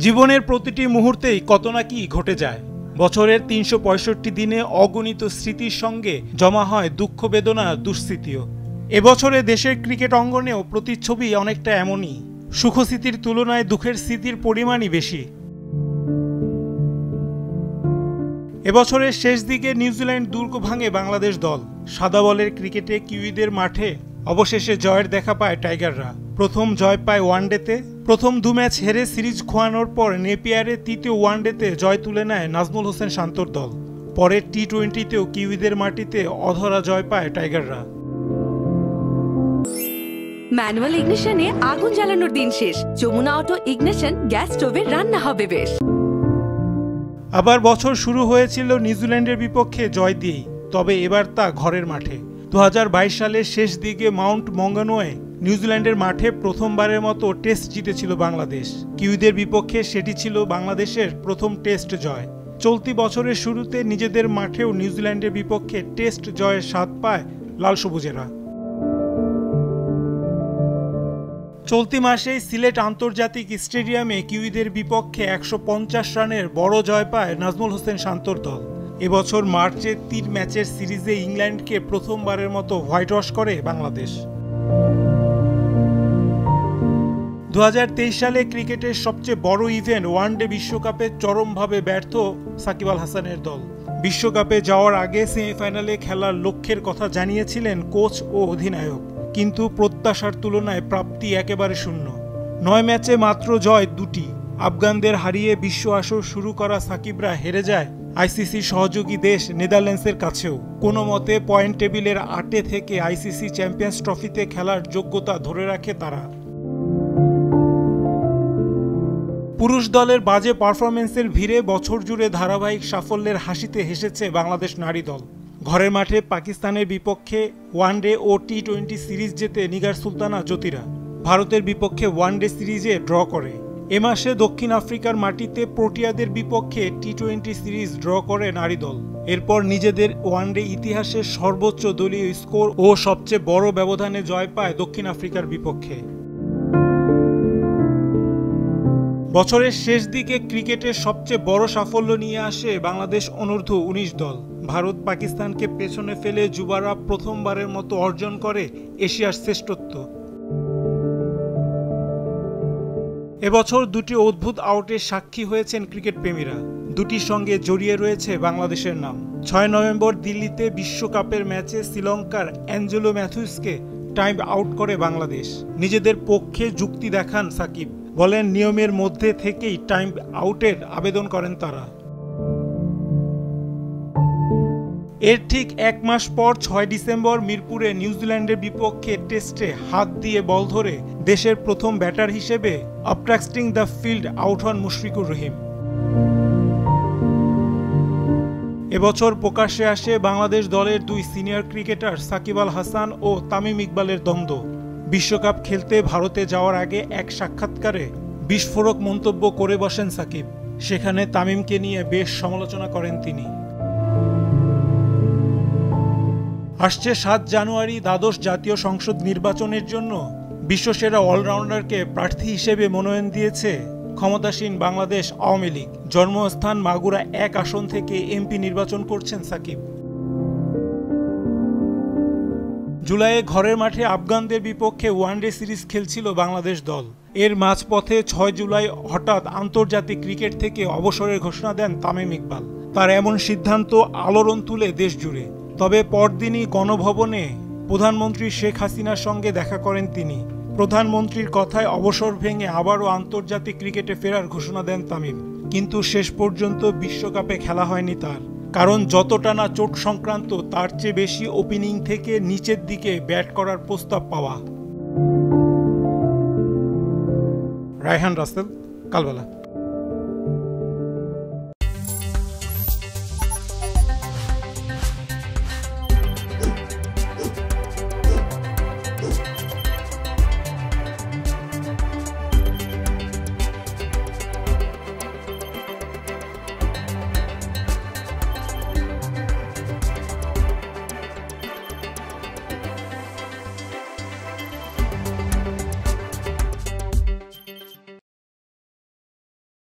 জীবনের প্রতিটি মুহূর্তেই কত না কি ঘটে যায়। বছরের ৩৬৫ দিনে অগণিত স্মৃতির সঙ্গে জমা হয় দুঃখ, বেদনা, দুঃস্মৃতিও। এবছরে দেশের ক্রিকেট অঙ্গনেও প্রতিচ্ছবি অনেকটা এমনই। সুখস্মৃতির তুলনায় দুঃখের স্মৃতির পরিমাণই বেশি। এবছরের শেষ দিকে নিউজিল্যান্ড দুর্গ ভাঙে বাংলাদেশ দল। সাদা বলের ক্রিকেটে কিউইদের মাঠে অবশেষে জয়ের দেখা পায় টাইগাররা। প্রথম জয় পায় ওয়ানডেতে। প্রথম ২ ম্যাচ হেরে সিরিজ খোয়ানোর পর নেপিয়ারে তৃতীয় ওয়ানডেতে জয় তুলে নেয় নাজমুল হোসেন শান্তর দল। পরে টি-20তেও কিউইদের মাটিতে অধরা জয় পায় টাইগাররা। ম্যানুয়াল ইগনিশনে আগুন জ্বালানোর দিন শেষ। যমুনা অটো ইগনিশন গ্যাস স্টোভে রান্না হবে বেশ। আবার বছর শুরু হয়েছিল নিউজিল্যান্ডের বিপক্ষে জয় দিয়েই, তবে এবার তা ঘরের মাঠে। ২০২২ সালের শেষ দিকে মাউন্ট মঙ্গানুয়ে নিউজিল্যান্ডের মাঠে প্রথমবারের মতো টেস্ট জিতেছিল বাংলাদেশ। কিউইদের বিপক্ষে সেটি ছিল বাংলাদেশের প্রথম টেস্ট জয়। চলতি বছরের শুরুতে নিজেদের মাঠেও নিউজিল্যান্ডের বিপক্ষে টেস্ট জয়ের স্বাদ পায় লাল সবুজেরা। চলতি মাসেই সিলেট আন্তর্জাতিক স্টেডিয়ামে কিউইদের বিপক্ষে ১৫০ রানের বড় জয় পায় নাজমুল হোসেন শান্তর দল। এবছর মার্চে ৩ ম্যাচের সিরিজে ইংল্যান্ডকে প্রথমবারের মতো হোয়াইট ওয়াশ করে বাংলাদেশ। ২০২৩ সালে ক্রিকেটের সবচেয়ে বড় ইভেন্ট ওয়ানডে বিশ্বকাপে চরমভাবে ব্যর্থ সাকিব আল হাসানের দল। বিশ্বকাপে যাওয়ার আগে সেমিফাইনালে খেলার লক্ষ্যের কথা জানিয়েছিলেন কোচ ও অধিনায়ক, কিন্তু প্রত্যাশার তুলনায় প্রাপ্তি একেবারে শূন্য। ৯ ম্যাচে মাত্র জয় ২টি। আফগানদের হারিয়ে বিশ্ব আসর শুরু করা সাকিবরা হেরে যায় আইসিসি সহযোগী দেশ নেদারল্যান্ডসের কাছেও। কোনো মতে পয়েন্ট টেবিলের ৮ থেকে আইসিসি চ্যাম্পিয়ন্স ট্রফিতে খেলার যোগ্যতা ধরে রাখে তারা। পুরুষ দলের বাজে পারফরমেন্সের ভিড়ে বছর জুড়ে ধারাবাহিক সাফল্যের হাসিতে হেসেছে বাংলাদেশ নারী দল। ঘরের মাঠে পাকিস্তানের বিপক্ষে ওয়ানডে ও টি-20 সিরিজ জেতে নিগার সুলতানা জ্যোতিরা। ভারতের বিপক্ষে ওয়ানডে সিরিজে ড্র করে। এ মাসে দক্ষিণ আফ্রিকার মাটিতে প্রোটিয়াদের বিপক্ষে টি-20 সিরিজ ড্র করে নারী দল। এরপর নিজেদের ওয়ানডে ইতিহাসের সর্বোচ্চ দলীয় স্কোর ও সবচেয়ে বড় ব্যবধানে জয় পায় দক্ষিণ আফ্রিকার বিপক্ষে। বছরের শেষ দিকে ক্রিকেটের সবচেয়ে বড় সাফল্য নিয়ে আসে বাংলাদেশ অনূর্ধ্ব-১৯ দল। ভারত পাকিস্তানকে পেছনে ফেলে যুবারা প্রথমবারের মতো অর্জন করে এশিয়ার শ্রেষ্ঠত্ব। এবছর দুটি অদ্ভুত আউটের সাক্ষী হয়েছেন ক্রিকেট প্রেমীরা। দুটির সঙ্গে জড়িয়ে রয়েছে বাংলাদেশের নাম। ৬ নভেম্বর দিল্লিতে বিশ্বকাপের ম্যাচে শ্রীলঙ্কার অ্যাঞ্জেলো ম্যাথুসকে টাইম আউট করে বাংলাদেশ। নিজেদের পক্ষে যুক্তি দেখান সাকিব, বলেন নিয়মের মধ্যে থেকেই টাইম আউটের আবেদন করেন তারা। এর ঠিক ১ মাস পর ৬ ডিসেম্বর মিরপুরে নিউজিল্যান্ডের বিপক্ষে টেস্টে হাত দিয়ে বল ধরে দেশের প্রথম ব্যাটার হিসেবে অবস্ট্রাক্টিং দ্য ফিল্ড আউট হন মুশফিকুর রহিম। এবছর প্রকাশ্যে আসে বাংলাদেশ দলের ২ সিনিয়র ক্রিকেটার সাকিব আল হাসান ও তামিম ইকবালের দ্বন্দ্ব। বিশ্বকাপ খেলতে ভারতে যাওয়ার আগে এক সাক্ষাৎকারে বিস্ফোরক মন্তব্য করে বসেন সাকিব। সেখানে তামিমকে নিয়ে বেশ সমালোচনা করেন তিনি। আসছে ৭ জানুয়ারি দ্বাদশ জাতীয় সংসদ নির্বাচনের জন্য বিশ্বসেরা অলরাউন্ডারকে প্রার্থী হিসেবে মনোনয়ন দিয়েছে ক্ষমতাসীন বাংলাদেশ আওয়ামী লীগ। জন্মস্থান মাগুরা ১ আসন থেকে এমপি নির্বাচন করছেন সাকিব। জুলাইয়ে ঘরের মাঠে আফগানদের বিপক্ষে ওয়ানডে সিরিজ খেলছিল বাংলাদেশ দল। এর মাঝপথে ৬ জুলাই হঠাৎ আন্তর্জাতিক ক্রিকেট থেকে অবসরের ঘোষণা দেন তামিম ইকবাল। তার এমন সিদ্ধান্ত আলোড়ন তুলে দেশ জুড়ে। তবে পরদিনই গণভবনে প্রধানমন্ত্রী শেখ হাসিনার সঙ্গে দেখা করেন তিনি। প্রধানমন্ত্রীর কথায় অবসর ভেঙে আবারও আন্তর্জাতিক ক্রিকেটে ফেরার ঘোষণা দেন তামিম। কিন্তু শেষ পর্যন্ত বিশ্বকাপে খেলা হয়নি তার, কারণ যতটা না চোট সংক্রান্ত তার চেয়ে বেশি ওপেনিং থেকে নিচের দিকে ব্যাট করার প্রস্তাব পাওয়া। রায়হান রাসেল, কালবেলা।